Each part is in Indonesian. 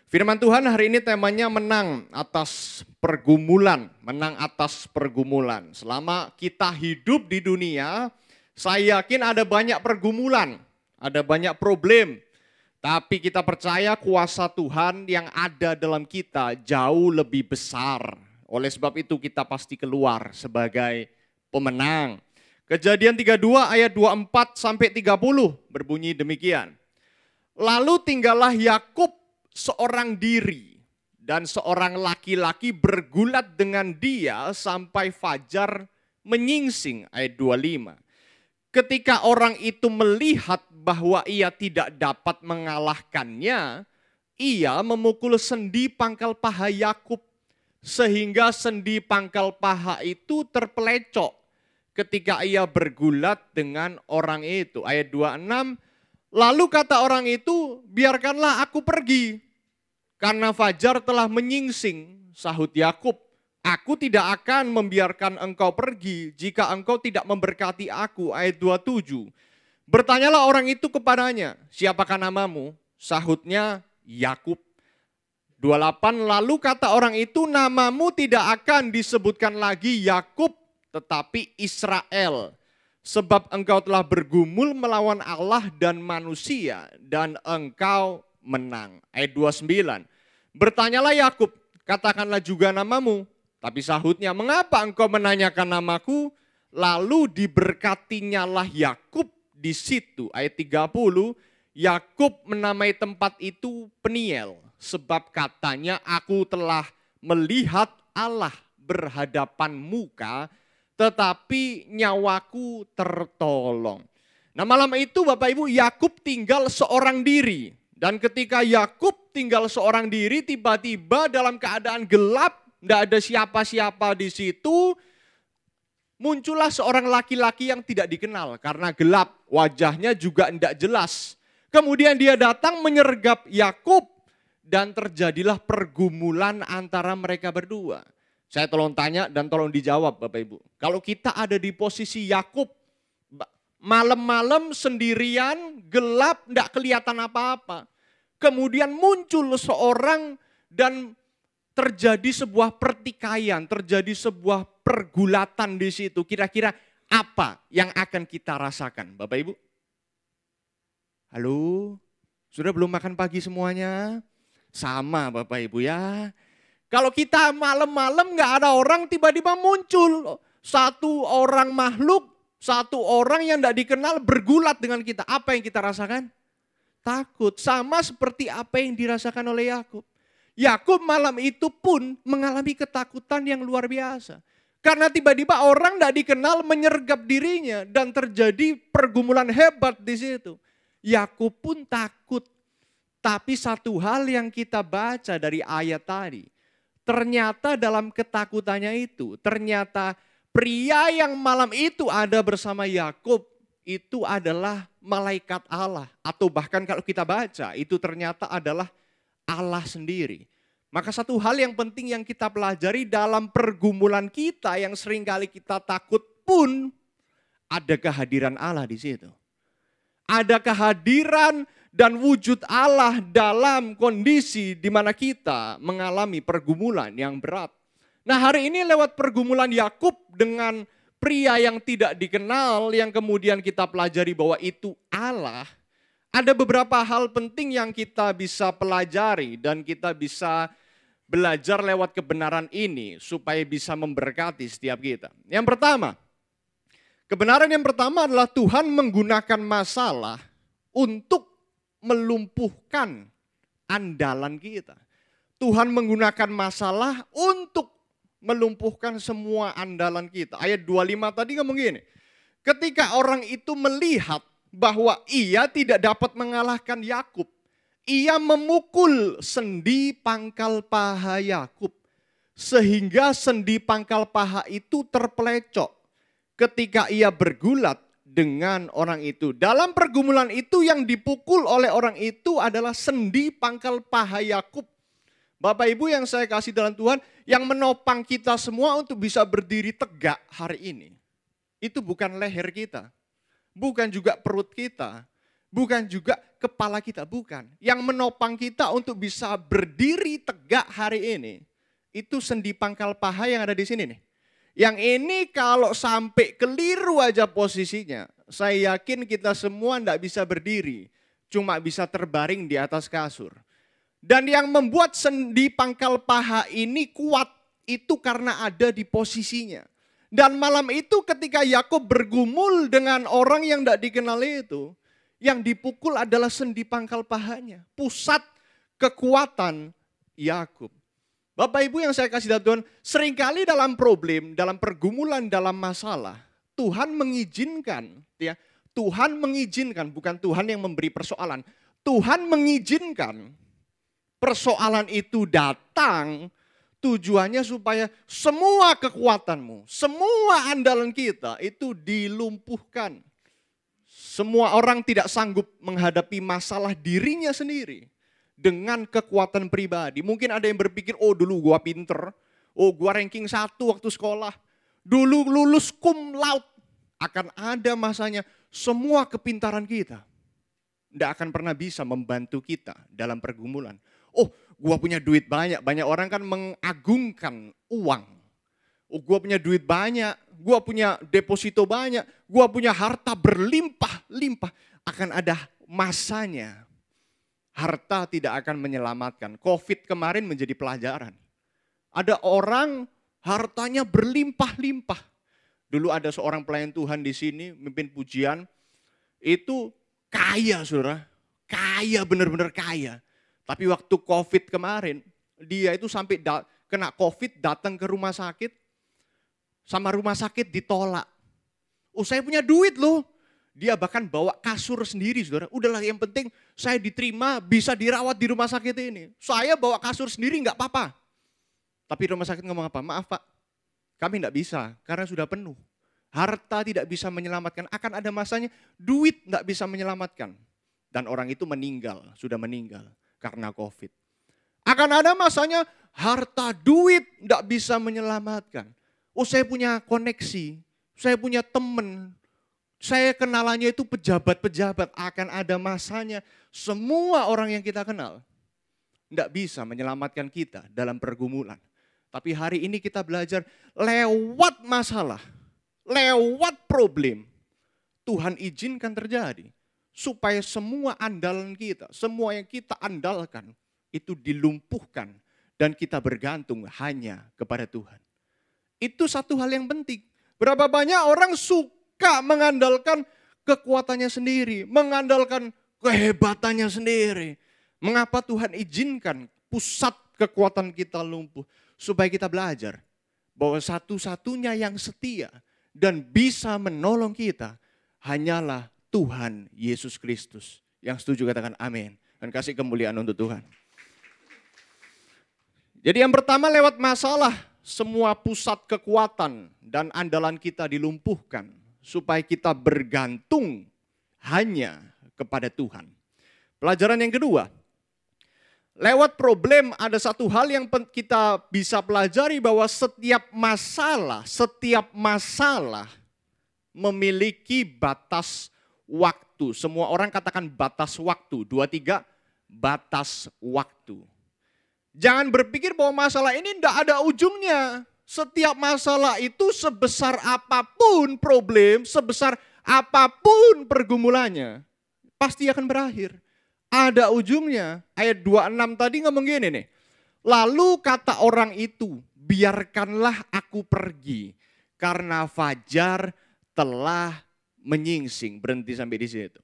Firman Tuhan hari ini temanya menang atas pergumulan, menang atas pergumulan. Selama kita hidup di dunia, saya yakin ada banyak pergumulan, ada banyak problem. Tapi kita percaya kuasa Tuhan yang ada dalam kita jauh lebih besar. Oleh sebab itu kita pasti keluar sebagai pemenang. Kejadian 32 ayat 24 sampai 30 berbunyi demikian. Lalu tinggallah Yakub seorang diri dan seorang laki-laki bergulat dengan dia sampai fajar menyingsing, ayat 25. Ketika orang itu melihat bahwa ia tidak dapat mengalahkannya, ia memukul sendi pangkal paha Yakub sehingga sendi pangkal paha itu terpelecok ketika ia bergulat dengan orang itu. Ayat 26, lalu kata orang itu, biarkanlah aku pergi karena fajar telah menyingsing, sahut Yakub. Aku tidak akan membiarkan engkau pergi jika engkau tidak memberkati aku. Ayat 27. Bertanyalah orang itu kepadanya, siapakah namamu? Sahutnya Yakub. 28. Lalu kata orang itu, namamu tidak akan disebutkan lagi Yakub tetapi Israel. Sebab engkau telah bergumul melawan Allah dan manusia dan engkau menang. Ayat 29. Bertanyalah Yakub, katakanlah juga namamu. Tapi sahutnya, mengapa engkau menanyakan namaku? Lalu diberkatinyalah Yakub di situ. Ayat 30, Yakub menamai tempat itu Peniel. Sebab katanya, aku telah melihat Allah berhadapan muka, tetapi nyawaku tertolong. Nah malam itu Bapak Ibu, Yakub tinggal seorang diri. Dan ketika Yakub tinggal seorang diri, tiba-tiba dalam keadaan gelap, tidak ada siapa-siapa di situ, muncullah seorang laki-laki yang tidak dikenal karena gelap, wajahnya juga tidak jelas. Kemudian dia datang menyergap Yakub dan terjadilah pergumulan antara mereka berdua. Saya tolong tanya dan tolong dijawab Bapak Ibu. Kalau kita ada di posisi Yakub, malam-malam sendirian, gelap, tidak kelihatan apa-apa. Kemudian muncul seorang dan terjadi sebuah pertikaian, terjadi sebuah pergulatan di situ. Kira-kira apa yang akan kita rasakan, Bapak Ibu? Halo, sudah belum makan pagi semuanya? Sama Bapak Ibu ya. Kalau kita malam-malam nggak ada orang, tiba-tiba muncul satu orang makhluk, satu orang yang tidak dikenal bergulat dengan kita. Apa yang kita rasakan? Takut, sama seperti apa yang dirasakan oleh Yakub. Yakub malam itu pun mengalami ketakutan yang luar biasa. Karena tiba-tiba orang tidak dikenal menyergap dirinya dan terjadi pergumulan hebat di situ. Yakub pun takut. Tapi satu hal yang kita baca dari ayat tadi, ternyata dalam ketakutannya itu, ternyata pria yang malam itu ada bersama Yakub itu adalah malaikat Allah. Atau bahkan kalau kita baca, itu ternyata adalah Allah sendiri. Maka satu hal yang penting yang kita pelajari dalam pergumulan kita yang seringkali kita takut pun, ada kehadiran Allah di situ. Ada kehadiran dan wujud Allah dalam kondisi di mana kita mengalami pergumulan yang berat. Nah hari ini lewat pergumulan Yakub dengan pria yang tidak dikenal yang kemudian kita pelajari bahwa itu Allah. Ada beberapa hal penting yang kita bisa pelajari dan kita bisa belajar lewat kebenaran ini supaya bisa memberkati setiap kita. Yang pertama, kebenaran yang pertama adalah Tuhan menggunakan masalah untuk melumpuhkan andalan kita. Tuhan menggunakan masalah untuk melumpuhkan semua andalan kita. Ayat 25 tadi ngomong gini, ketika orang itu melihat bahwa ia tidak dapat mengalahkan Yakub, ia memukul sendi pangkal paha Yakub sehingga sendi pangkal paha itu terpelecok ketika ia bergulat dengan orang itu. Dalam pergumulan itu yang dipukul oleh orang itu adalah sendi pangkal paha Yakub. Bapak Ibu yang saya kasih dalam Tuhan, yang menopang kita semua untuk bisa berdiri tegak hari ini, itu bukan leher kita. Bukan juga perut kita, bukan juga kepala kita, bukan. Yang menopang kita untuk bisa berdiri tegak hari ini, itu sendi pangkal paha yang ada di sini nih. Yang ini kalau sampai keliru aja posisinya, saya yakin kita semua tidak bisa berdiri. Cuma bisa terbaring di atas kasur. Dan yang membuat sendi pangkal paha ini kuat, itu karena ada di posisinya. Dan malam itu ketika Yakub bergumul dengan orang yang tidak dikenal itu, yang dipukul adalah sendi pangkal pahanya. Pusat kekuatan Yakub. Bapak Ibu yang saya kasih Tuhan, seringkali dalam problem, dalam pergumulan, dalam masalah, Tuhan mengizinkan, ya, Tuhan mengizinkan, bukan Tuhan yang memberi persoalan. Tuhan mengizinkan persoalan itu datang, tujuannya supaya semua kekuatanmu, semua andalan kita itu dilumpuhkan. Semua orang tidak sanggup menghadapi masalah dirinya sendiri dengan kekuatan pribadi. Mungkin ada yang berpikir, oh dulu gua pinter, oh gua ranking 1 waktu sekolah, dulu lulus cum laude. Akan ada masanya semua kepintaran kita tidak akan pernah bisa membantu kita dalam pergumulan. Oh, gua punya duit banyak. Banyak orang kan mengagungkan uang. Oh, gua punya duit banyak, gua punya deposito banyak, gua punya harta berlimpah-limpah. Akan ada masanya. Harta tidak akan menyelamatkan. Covid kemarin menjadi pelajaran. Ada orang hartanya berlimpah-limpah. Dulu ada seorang pelayan Tuhan di sini, memimpin pujian, itu kaya saudara, kaya benar-benar kaya. Tapi waktu Covid kemarin, dia itu sampai kena Covid datang ke rumah sakit, sama rumah sakit ditolak. Oh saya punya duit loh. Dia bahkan bawa kasur sendiri saudara. Udahlah yang penting saya diterima bisa dirawat di rumah sakit ini. Saya bawa kasur sendiri nggak apa-apa. Tapi rumah sakit ngomong apa? Maaf Pak, kami tidak bisa karena sudah penuh. Harta tidak bisa menyelamatkan. Akan ada masanya duit tidak bisa menyelamatkan. Dan orang itu meninggal, sudah meninggal karena Covid. Akan ada masanya harta duit tidak bisa menyelamatkan. Oh saya punya koneksi, saya punya teman, saya kenalannya itu pejabat-pejabat. Akan ada masanya semua orang yang kita kenal tidak bisa menyelamatkan kita dalam pergumulan. Tapi hari ini kita belajar lewat masalah, lewat problem, Tuhan izinkan terjadi. Supaya semua andalan kita, semua yang kita andalkan, itu dilumpuhkan. Dan kita bergantung hanya kepada Tuhan. Itu satu hal yang penting. Berapa banyak orang suka mengandalkan kekuatannya sendiri, mengandalkan kehebatannya sendiri. Mengapa Tuhan izinkan pusat kekuatan kita lumpuh? Supaya kita belajar bahwa satu-satunya yang setia dan bisa menolong kita hanyalah Tuhan Yesus Kristus. Yang setuju katakan amin. Dan kasih kemuliaan untuk Tuhan. Jadi yang pertama lewat masalah, semua pusat kekuatan dan andalan kita dilumpuhkan. Supaya kita bergantung hanya kepada Tuhan. Pelajaran yang kedua, lewat problem ada satu hal yang kita bisa pelajari bahwa setiap masalah memiliki batas waktu. Semua orang katakan batas waktu. 2, 3, batas waktu. Jangan berpikir bahwa masalah ini tidak ada ujungnya. Setiap masalah itu sebesar apapun problem, sebesar apapun pergumulannya, pasti akan berakhir. Ada ujungnya. Ayat 26 tadi ngomong gini nih. Lalu kata orang itu, biarkanlah aku pergi karena fajar telah menyingsing. Berhenti sampai di situ.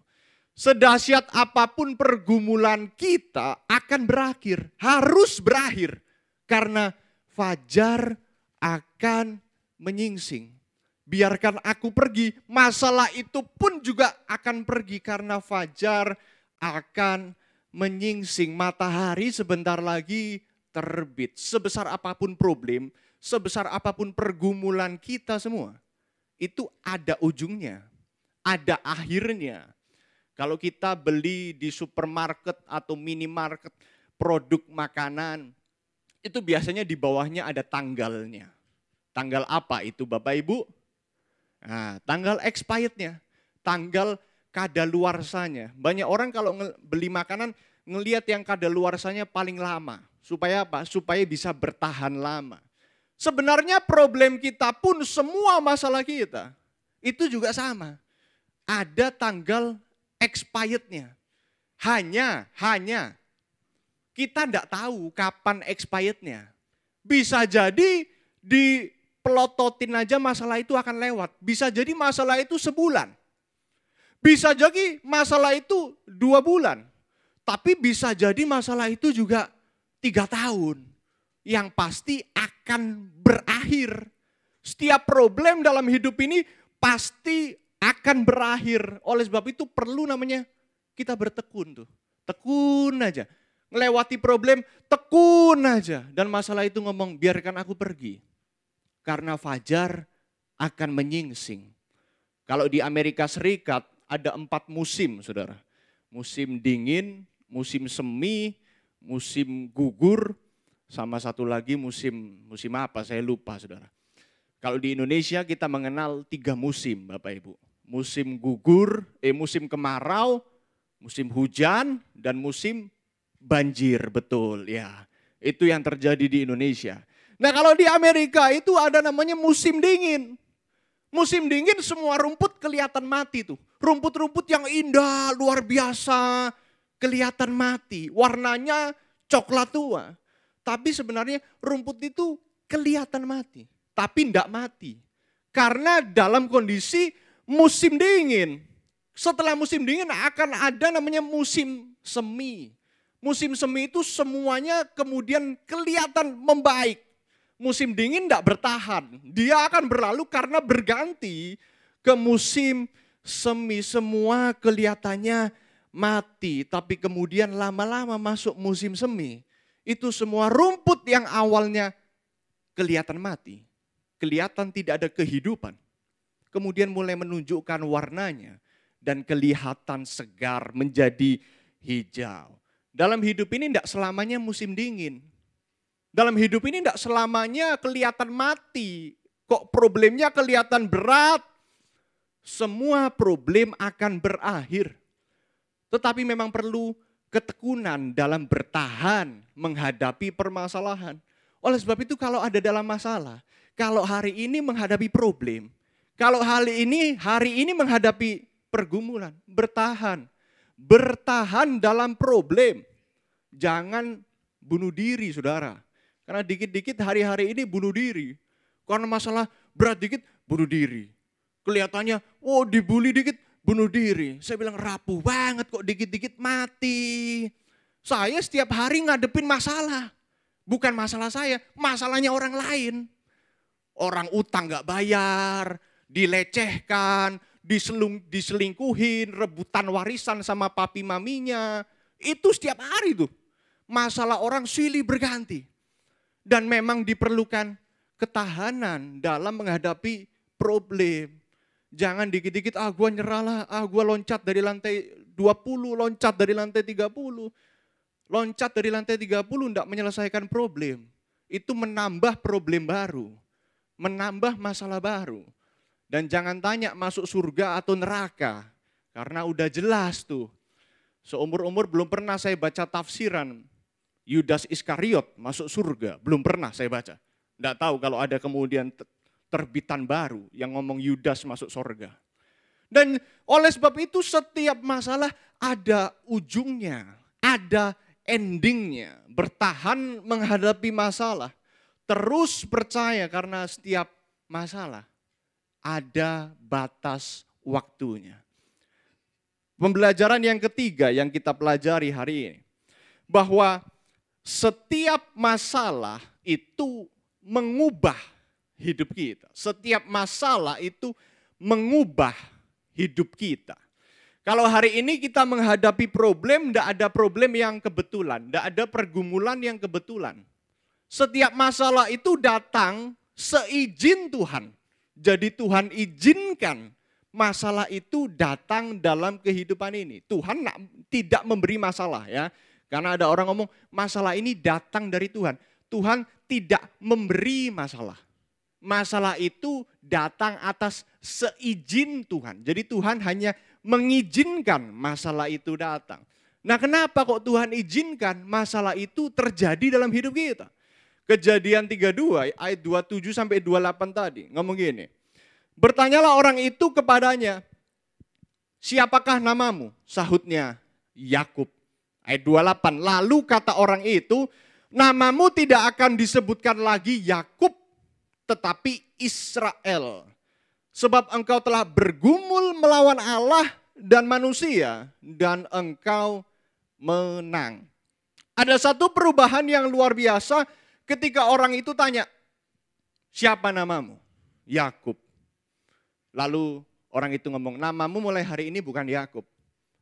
Sedahsyat apapun pergumulan kita akan berakhir. Harus berakhir. Karena fajar akan menyingsing. Biarkan aku pergi. Masalah itu pun juga akan pergi. Karena fajar akan menyingsing. Matahari sebentar lagi terbit. Sebesar apapun problem. Sebesar apapun pergumulan kita semua. Itu ada ujungnya. Ada akhirnya. Kalau kita beli di supermarket atau minimarket produk makanan, itu biasanya di bawahnya ada tanggalnya. Tanggal apa itu Bapak Ibu? Nah, tanggal expirednya. Tanggal kadaluarsanya. Banyak orang kalau beli makanan ngelihat yang kadaluarsanya paling lama. Supaya apa? Supaya bisa bertahan lama. Sebenarnya problem kita pun semua masalah kita itu juga sama. Ada tanggal expirednya. Hanya kita tidak tahu kapan expirednya. Bisa jadi dipelototin aja masalah itu akan lewat. Bisa jadi masalah itu sebulan. Bisa jadi masalah itu 2 bulan. Tapi bisa jadi masalah itu juga 3 tahun. Yang pasti akan berakhir. Setiap problem dalam hidup ini pasti akan berakhir. Oleh sebab itu perlu namanya kita bertekun tuh. Tekun aja. Melewati problem, tekun aja. Dan masalah itu ngomong, biarkan aku pergi. Karena fajar akan menyingsing. Kalau di Amerika Serikat ada 4 musim, saudara. Musim dingin, musim semi, musim gugur, sama satu lagi musim apa saya lupa, saudara. Kalau di Indonesia kita mengenal 3 musim, Bapak Ibu. Musim gugur, musim kemarau, musim hujan, dan musim banjir, betul ya. Itu yang terjadi di Indonesia. Nah kalau di Amerika itu ada namanya musim dingin. Musim dingin semua rumput kelihatan mati tuh. Rumput-rumput yang indah, luar biasa, kelihatan mati. Warnanya coklat tua. Tapi sebenarnya rumput itu kelihatan mati. Tapi tidak mati. Karena dalam kondisi musim dingin. Setelah musim dingin akan ada namanya musim semi. Musim semi itu semuanya kemudian kelihatan membaik. Musim dingin tidak bertahan. Dia akan berlalu karena berganti ke musim semi. Semua kelihatannya mati. Tapi kemudian lama-lama masuk musim semi. Itu semua rumput yang awalnya kelihatan mati. Kelihatan tidak ada kehidupan. Kemudian mulai menunjukkan warnanya. Dan kelihatan segar menjadi hijau. Dalam hidup ini tidak selamanya musim dingin. Dalam hidup ini tidak selamanya kelihatan mati. Kok problemnya kelihatan berat? Semua problem akan berakhir. Tetapi memang perlu ketekunan dalam bertahan menghadapi permasalahan. Oleh sebab itu kalau ada dalam masalah, kalau hari ini menghadapi problem, kalau hari ini menghadapi pergumulan, bertahan. Bertahan dalam problem. Jangan bunuh diri, saudara. Karena dikit-dikit hari-hari ini bunuh diri. Karena masalah berat dikit, bunuh diri. Kelihatannya, dibully dikit, bunuh diri. Saya bilang rapuh banget kok dikit-dikit mati. Saya setiap hari ngadepin masalah. Bukan masalah saya, masalahnya orang lain. Orang utang gak bayar, dilecehkan, diselingkuhin, rebutan warisan sama papi maminya. Itu setiap hari tuh. Masalah orang silih berganti. Dan memang diperlukan ketahanan dalam menghadapi problem. Jangan dikit-dikit, gue nyerah lah, gue loncat dari lantai 20, loncat dari lantai 30. Loncat dari lantai 30 tidak menyelesaikan problem. Itu menambah problem baru. Menambah masalah baru. Dan jangan tanya masuk surga atau neraka. Karena udah jelas tuh. Seumur-umur belum pernah saya baca tafsiran Yudas Iskariot masuk surga. Belum pernah saya baca. Tidak tahu kalau ada kemudian terbitan baru yang ngomong Yudas masuk surga. Dan oleh sebab itu setiap masalah ada ujungnya. Ada endingnya. Bertahan menghadapi masalah. Terus percaya karena setiap masalah ada batas waktunya. Pembelajaran yang ketiga yang kita pelajari hari ini. Bahwa setiap masalah itu mengubah hidup kita. Setiap masalah itu mengubah hidup kita. Kalau hari ini kita menghadapi problem, tidak ada problem yang kebetulan. Tidak ada pergumulan yang kebetulan. Setiap masalah itu datang seizin Tuhan. Jadi Tuhan izinkan masalah itu datang dalam kehidupan ini. Tuhan tidak memberi masalah ya. Karena ada orang ngomong masalah ini datang dari Tuhan. Tuhan tidak memberi masalah. Masalah itu datang atas seizin Tuhan. Jadi Tuhan hanya mengizinkan masalah itu datang. Nah, kenapa kok Tuhan izinkan masalah itu terjadi dalam hidup kita? Kejadian 32 ayat 27 sampai 28 tadi ngomong gini. Bertanyalah orang itu kepadanya, siapakah namamu? Sahutnya, Yakub. Ayat 28, lalu kata orang itu, namamu tidak akan disebutkan lagi Yakub, tetapi Israel. Sebab engkau telah bergumul melawan Allah dan manusia, dan engkau menang. Ada satu perubahan yang luar biasa ketika orang itu tanya, siapa namamu? Yakub. Lalu orang itu ngomong, namamu mulai hari ini bukan Yakub,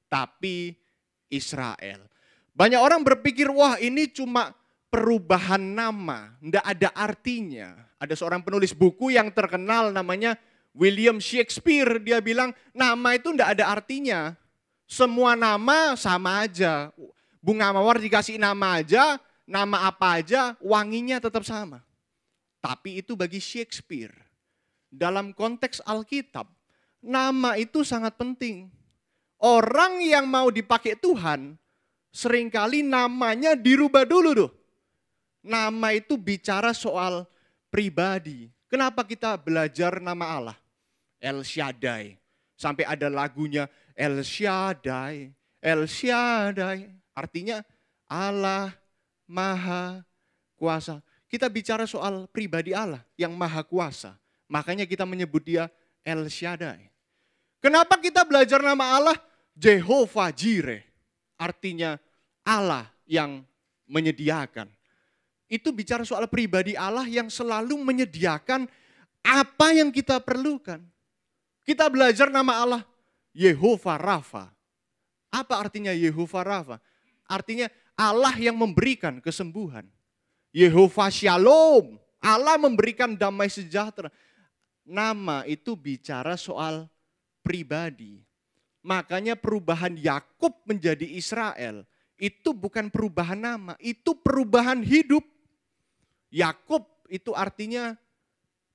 tapi Israel. Banyak orang berpikir, wah ini cuma perubahan nama, enggak ada artinya. Ada seorang penulis buku yang terkenal namanya William Shakespeare, dia bilang nama itu enggak ada artinya. Semua nama sama aja. Bunga mawar dikasih nama aja, nama apa aja, wanginya tetap sama. Tapi itu bagi Shakespeare. Dalam konteks Alkitab, nama itu sangat penting. Orang yang mau dipakai Tuhan, seringkali namanya dirubah dulu tuh. Nama itu bicara soal pribadi. Kenapa kita belajar nama Allah? El Shaddai. Sampai ada lagunya El Shaddai, El Shaddai. Artinya Allah Maha Kuasa. Kita bicara soal pribadi Allah yang Maha Kuasa. Makanya kita menyebut dia El Shaddai. Kenapa kita belajar nama Allah? Jehovah Jireh. Artinya Allah yang menyediakan. Itu bicara soal pribadi Allah yang selalu menyediakan apa yang kita perlukan. Kita belajar nama Allah Yehovah Rafa. Apa artinya Yehovah Rafa? Artinya Allah yang memberikan kesembuhan. Yehovah Shalom. Allah memberikan damai sejahtera. Nama itu bicara soal pribadi. Makanya perubahan Yakub menjadi Israel itu bukan perubahan nama, itu perubahan hidup. Yakub itu artinya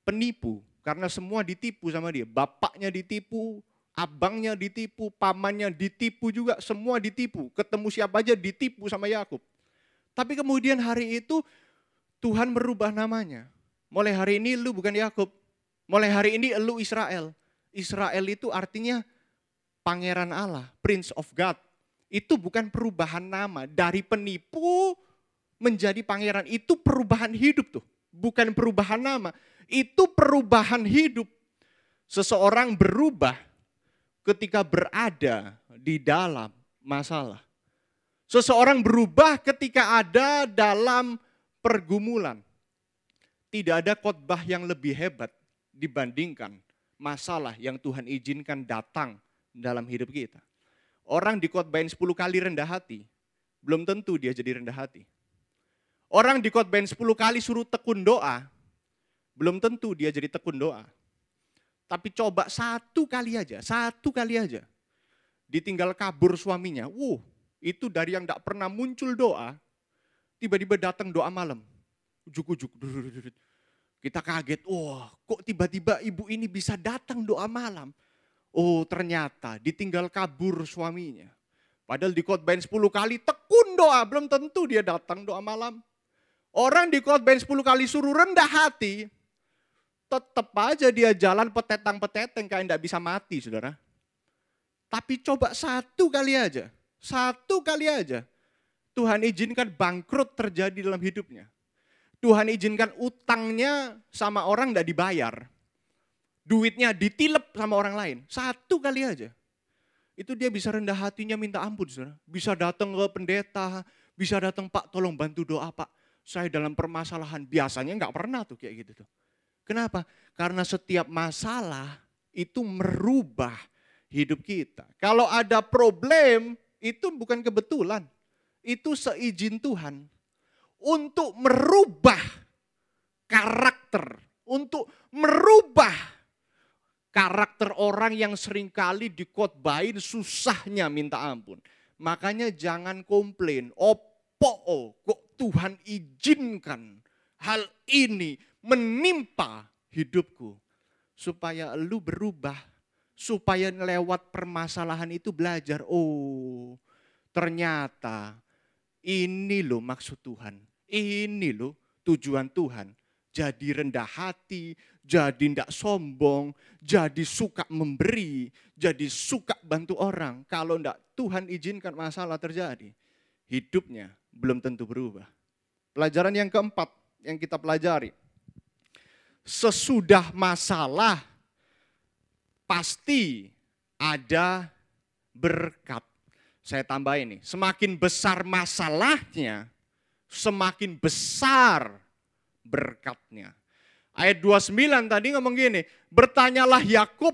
penipu karena semua ditipu sama dia. Bapaknya ditipu, abangnya ditipu, pamannya ditipu juga, semua ditipu. Ketemu siapa aja ditipu sama Yakub. Tapi kemudian hari itu Tuhan merubah namanya. Mulai hari ini lu bukan Yakub. Mulai hari ini lu Israel. Israel itu artinya Pangeran Allah, Prince of God. Itu bukan perubahan nama. Dari penipu menjadi pangeran. Itu perubahan hidup tuh. Bukan perubahan nama. Itu perubahan hidup. Seseorang berubah ketika berada di dalam masalah. Seseorang berubah ketika ada dalam pergumulan. Tidak ada khotbah yang lebih hebat dibandingkan masalah yang Tuhan izinkan datang dalam hidup kita. Orang dikhotbahin 10 kali rendah hati, belum tentu dia jadi rendah hati. Orang dikhotbahin 10 kali suruh tekun doa, belum tentu dia jadi tekun doa. Tapi coba satu kali aja, ditinggal kabur suaminya. Itu dari yang tidak pernah muncul doa, tiba-tiba datang doa malam. Ujuk-ujuk. Kita kaget, kok tiba-tiba ibu ini bisa datang doa malam. Oh ternyata ditinggal kabur suaminya. Padahal dikhotbahin 10 kali tekun doa, belum tentu dia datang doa malam. Orang dikhotbahin 10 kali suruh rendah hati, tetap aja dia jalan petetang-peteteng kayak tidak bisa mati saudara. Tapi coba satu kali aja, Tuhan izinkan bangkrut terjadi dalam hidupnya. Tuhan izinkan utangnya sama orang tidak dibayar. Duitnya ditilep sama orang lain. Satu kali aja. Itu dia bisa rendah hatinya minta ampun. Saudara. Bisa datang ke pendeta. Bisa datang, Pak tolong bantu doa Pak. Saya dalam permasalahan. Biasanya nggak pernah tuh kayak gitu tuh. Kenapa? Karena setiap masalah itu merubah hidup kita. Kalau ada problem itu bukan kebetulan. Itu seizin Tuhan. Untuk merubah karakter, untuk merubah karakter orang yang seringkali dikhotbahin susahnya minta ampun. Makanya jangan komplain, kok Tuhan izinkan hal ini menimpa hidupku. Supaya lu berubah, supaya lewat permasalahan itu belajar, oh ternyata ini loh maksud Tuhan, ini loh tujuan Tuhan. Jadi rendah hati, jadi tidak sombong, jadi suka memberi, jadi suka bantu orang. Kalau tidak Tuhan izinkan masalah terjadi, hidupnya belum tentu berubah. Pelajaran yang keempat yang kita pelajari. Sesudah masalah pasti ada berkat. Saya tambah ini, semakin besar masalahnya, semakin besar berkatnya. Ayat 29 tadi ngomong gini, bertanyalah Yakub,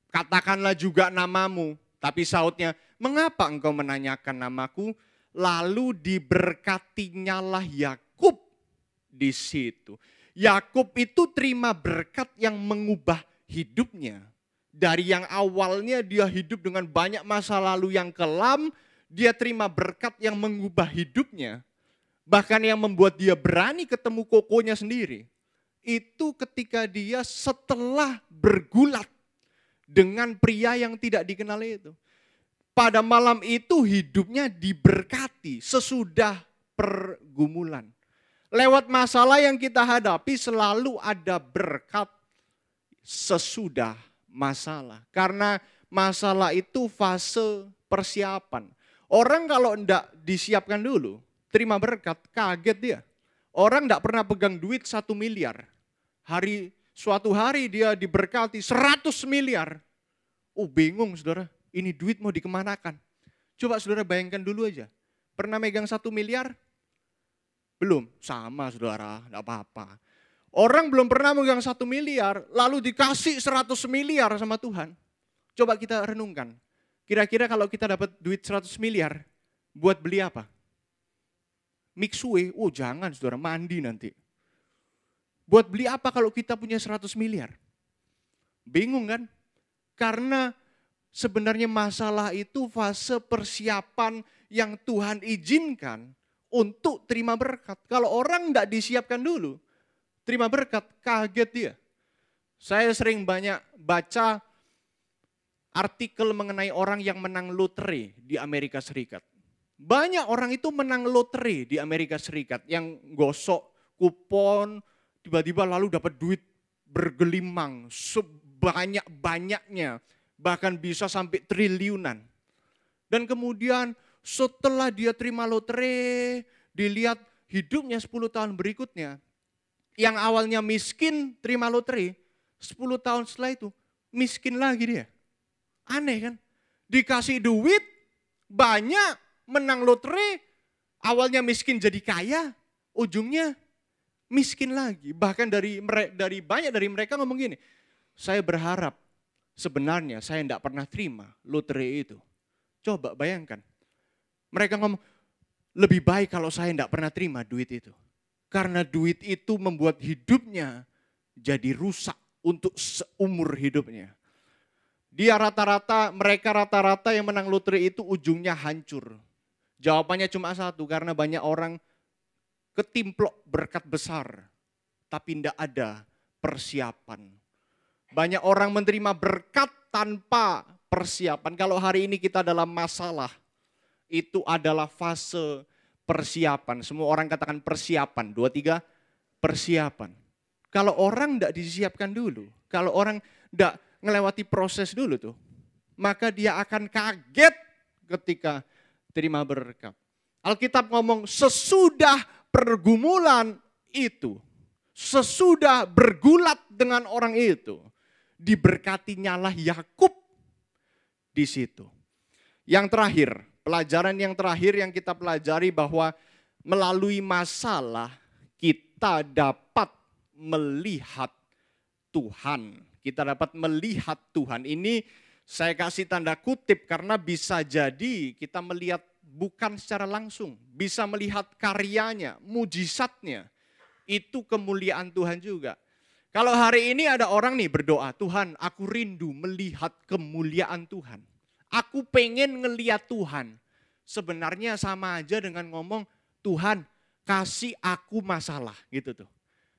katakanlah juga namamu. Tapi sautnya, mengapa engkau menanyakan namaku? Lalu diberkatinyalah Yakub di situ. Yakub itu terima berkat yang mengubah hidupnya. Dari yang awalnya dia hidup dengan banyak masa lalu yang kelam, dia terima berkat yang mengubah hidupnya. Bahkan yang membuat dia berani ketemu kokonya sendiri. Itu ketika dia setelah bergulat dengan pria yang tidak dikenal itu. Pada malam itu hidupnya diberkati sesudah pergumulan. Lewat masalah yang kita hadapi selalu ada berkat sesudah masalah. Karena masalah itu fase persiapan. Orang kalau tidak disiapkan dulu, terima berkat, kaget dia. Orang tidak pernah pegang duit 1 miliar. Suatu hari dia diberkati 100 miliar. Oh bingung saudara, ini duit mau dikemanakan? Coba saudara bayangkan dulu aja. Pernah megang 1 miliar? Belum, sama saudara, tidak apa-apa. Orang belum pernah megang 1 miliar, lalu dikasih 100 miliar sama Tuhan. Coba kita renungkan. Kira-kira kalau kita dapat duit 100 miliar, buat beli apa? Mixue, oh jangan saudara, mandi nanti. Buat beli apa kalau kita punya 100 miliar? Bingung kan? Karena sebenarnya masalah itu fase persiapan yang Tuhan izinkan untuk terima berkat. Kalau orang tidak disiapkan dulu, terima berkat, kaget dia. Saya sering banyak baca artikel mengenai orang yang menang lotre di Amerika Serikat. Banyak orang itu menang lotre di Amerika Serikat yang gosok kupon, tiba-tiba lalu dapat duit bergelimang sebanyak-banyaknya, bahkan bisa sampai triliunan. Dan kemudian setelah dia terima lotre, dilihat hidupnya 10 tahun berikutnya, yang awalnya miskin terima lotre, 10 tahun setelah itu miskin lagi dia. Aneh kan? Dikasih duit banyak, menang lotre, awalnya miskin jadi kaya, ujungnya miskin lagi. Bahkan dari banyak dari mereka ngomong gini, saya berharap sebenarnya saya tidak pernah terima lotre itu. Coba bayangkan, mereka ngomong, lebih baik kalau saya tidak pernah terima duit itu. Karena duit itu membuat hidupnya jadi rusak untuk seumur hidupnya. Mereka rata-rata yang menang lotre itu ujungnya hancur. Jawabannya cuma satu, karena banyak orang ketimplok berkat besar, tapi tidak ada persiapan. Banyak orang menerima berkat tanpa persiapan. Kalau hari ini kita dalam masalah, itu adalah fase persiapan. Semua orang katakan persiapan, 2, 3, persiapan. Kalau orang tidak disiapkan dulu, kalau orang tidak melewati proses dulu tuh, maka dia akan kaget ketika terima berkat. Alkitab ngomong sesudah pergumulan itu, sesudah bergulat dengan orang itu, diberkatinyalah Yakub di situ. Yang terakhir, pelajaran yang terakhir yang kita pelajari bahwa melalui masalah kita dapat melihat Tuhan. Kita dapat melihat Tuhan. Ini saya kasih tanda kutip karena bisa jadi kita melihat bukan secara langsung. Bisa melihat karyanya, mujizatnya. Itu kemuliaan Tuhan juga. Kalau hari ini ada orang nih berdoa, Tuhan aku rindu melihat kemuliaan Tuhan. Aku pengen ngelihat Tuhan. Sebenarnya sama aja dengan ngomong, Tuhan kasih aku masalah gitu tuh.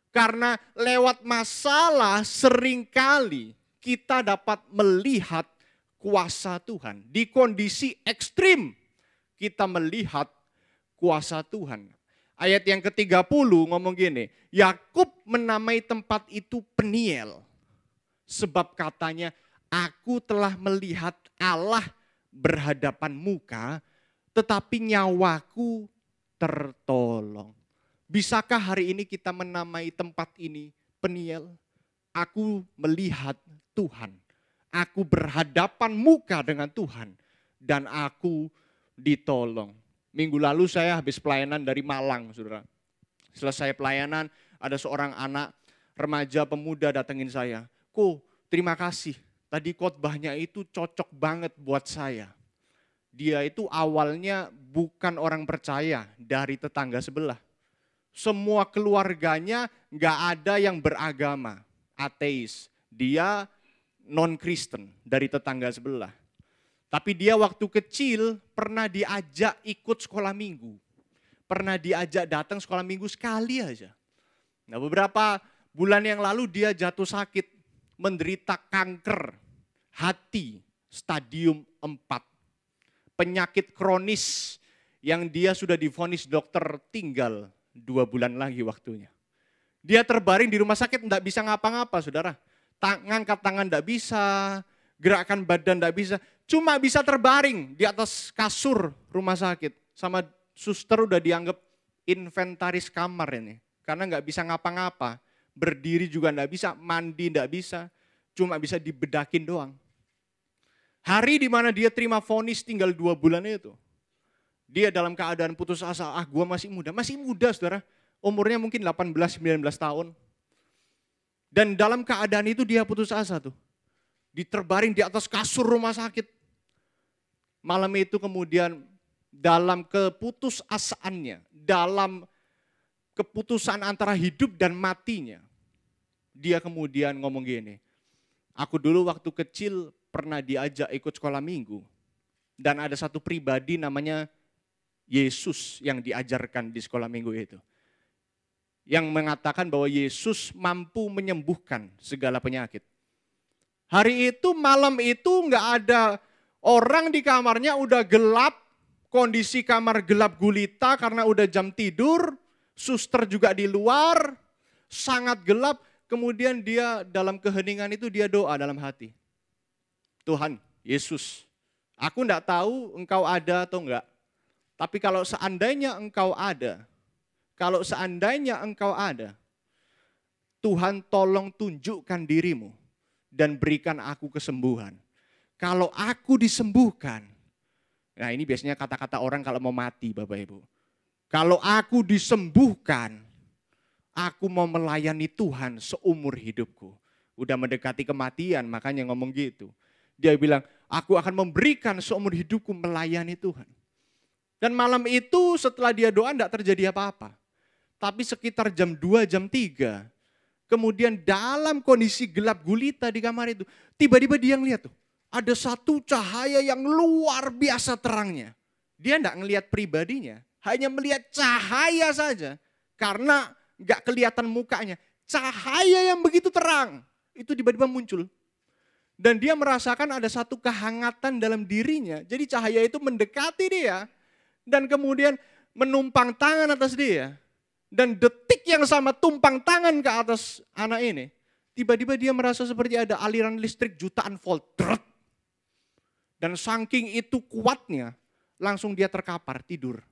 Karena lewat masalah seringkali kita dapat melihat kuasa Tuhan. Di kondisi ekstrim kita melihat kuasa Tuhan. Ayat yang ke-30 ngomong gini, Yakub menamai tempat itu Peniel. Sebab katanya, aku telah melihat Allah berhadapan muka, tetapi nyawaku tertolong. Bisakah hari ini kita menamai tempat ini Peniel? Aku melihat Tuhan. Aku berhadapan muka dengan Tuhan. Dan aku ditolong. Minggu lalu saya habis pelayanan dari Malang, saudara. Selesai pelayanan, ada seorang anak remaja pemuda datengin saya. Terima kasih. Tadi khotbahnya itu cocok banget buat saya. Dia itu awalnya bukan orang percaya dari tetangga sebelah. Semua keluarganya gak ada yang beragama, ateis. Dia non-Kristen dari tetangga sebelah. Tapi dia waktu kecil pernah diajak ikut sekolah minggu. Pernah diajak datang sekolah minggu sekali aja. Nah, beberapa bulan yang lalu dia jatuh sakit, menderita kanker hati stadium 4. Penyakit kronis yang dia sudah divonis dokter tinggal 2 bulan lagi waktunya. Dia terbaring di rumah sakit, enggak bisa ngapa-ngapa, saudara. Ngangkat tangan enggak bisa, gerakan badan enggak bisa. Cuma bisa terbaring di atas kasur rumah sakit. Sama suster udah dianggap inventaris kamar ini. Karena enggak bisa ngapa-ngapa. Berdiri juga enggak bisa, mandi enggak bisa. Cuma bisa dibedakin doang. Hari di mana dia terima vonis tinggal 2 bulan itu. Dia dalam keadaan putus asa, gua masih muda saudara. Umurnya mungkin 18-19 tahun. Dan dalam keadaan itu dia putus asa tuh. Diterbaring di atas kasur rumah sakit. Malam itu kemudian dalam keputusasaannya, dalam keputusan antara hidup dan matinya. Dia kemudian ngomong gini, aku dulu waktu kecil pernah diajak ikut sekolah minggu. Dan ada satu pribadi namanya Yesus yang diajarkan di sekolah minggu itu. Yang mengatakan bahwa Yesus mampu menyembuhkan segala penyakit. Hari itu, malam itu nggak ada orang di kamarnya, udah gelap. Kondisi kamar gelap gulita karena udah jam tidur. Suster juga di luar, sangat gelap. Kemudian dia dalam keheningan itu dia doa dalam hati. Tuhan, Yesus, aku enggak tahu engkau ada atau enggak. Tapi kalau seandainya engkau ada, Tuhan tolong tunjukkan dirimu dan berikan aku kesembuhan. Kalau aku disembuhkan, nah ini biasanya kata-kata orang kalau mau mati Bapak Ibu. Kalau aku disembuhkan, aku mau melayani Tuhan seumur hidupku. Udah mendekati kematian makanya ngomong gitu. Dia bilang, aku akan memberikan seumur hidupku melayani Tuhan. Dan malam itu setelah dia doa enggak terjadi apa-apa. Tapi sekitar jam 2, jam 3, kemudian dalam kondisi gelap gulita di kamar itu, tiba-tiba dia ngeliat tuh, ada satu cahaya yang luar biasa terangnya. Dia enggak ngelihat pribadinya, hanya melihat cahaya saja. Karena enggak kelihatan mukanya. Cahaya yang begitu terang, itu tiba-tiba muncul. Dan dia merasakan ada satu kehangatan dalam dirinya. Jadi cahaya itu mendekati dia. Dan kemudian menumpang tangan atas dia. Dan detik yang sama tumpang tangan ke atas anak ini. Tiba-tiba dia merasa seperti ada aliran listrik jutaan volt. Dan saking itu kuatnya, langsung dia terkapar tidur.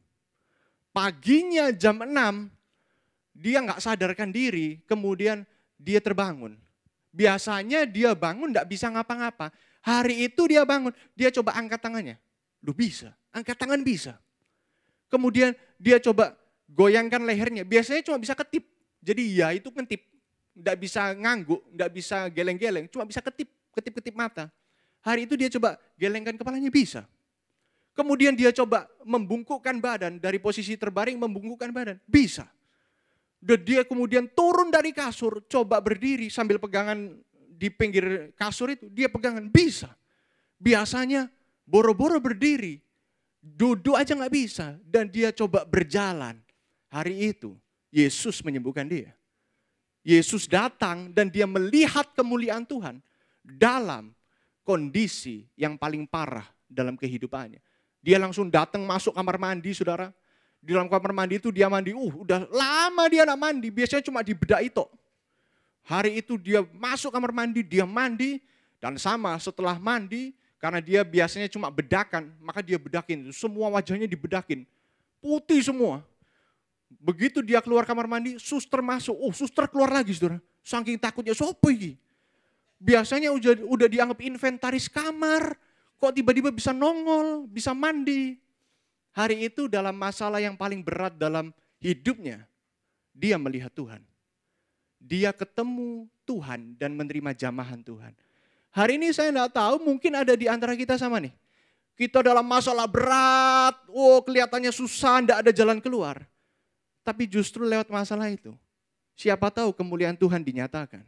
Paginya jam 6, dia nggak sadarkan diri, kemudian dia terbangun. Biasanya dia bangun nggak bisa ngapa-ngapa. Hari itu dia bangun, dia coba angkat tangannya. Loh bisa, angkat tangan bisa. Kemudian dia coba goyangkan lehernya, biasanya cuma bisa ketip. Jadi ya itu ketip, nggak bisa ngangguk, nggak bisa geleng-geleng, cuma bisa ketip-ketip mata. Hari itu dia coba gelengkan kepalanya bisa. Kemudian dia coba membungkukkan badan, dari posisi terbaring membungkukkan badan, bisa. Dan dia kemudian turun dari kasur, coba berdiri sambil pegangan di pinggir kasur itu, dia pegangan, bisa. Biasanya boro-boro berdiri, duduk aja nggak bisa. Dan dia coba berjalan. Hari itu Yesus menyembuhkan dia. Yesus datang dan dia melihat kemuliaan Tuhan. dalam kondisi yang paling parah dalam kehidupannya. Dia langsung datang masuk kamar mandi, saudara. Di dalam kamar mandi itu dia mandi, udah lama dia nak mandi, biasanya cuma di bedak itu. Hari itu dia masuk kamar mandi, dia mandi, dan sama setelah mandi, karena dia biasanya cuma bedakan, maka dia bedakin, semua wajahnya dibedakin, putih semua. Begitu dia keluar kamar mandi, suster masuk, suster keluar lagi saudara, saking takutnya, sopo ini? Biasanya udah dianggap inventaris kamar, kok tiba-tiba bisa nongol, bisa mandi. Hari itu dalam masalah yang paling berat dalam hidupnya, dia melihat Tuhan. Dia ketemu Tuhan dan menerima jamahan Tuhan. Hari ini saya enggak tahu, mungkin ada di antara kita sama nih. Kita dalam masalah berat, kelihatannya susah, enggak ada jalan keluar. Tapi justru lewat masalah itu, siapa tahu kemuliaan Tuhan dinyatakan.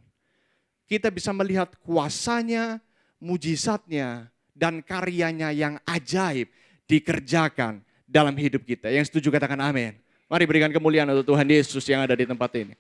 Kita bisa melihat kuasanya, mujizatnya, dan karyanya yang ajaib dikerjakan dalam hidup kita. Yang setuju katakan amin. Mari berikan kemuliaan untuk Tuhan Yesus yang ada di tempat ini.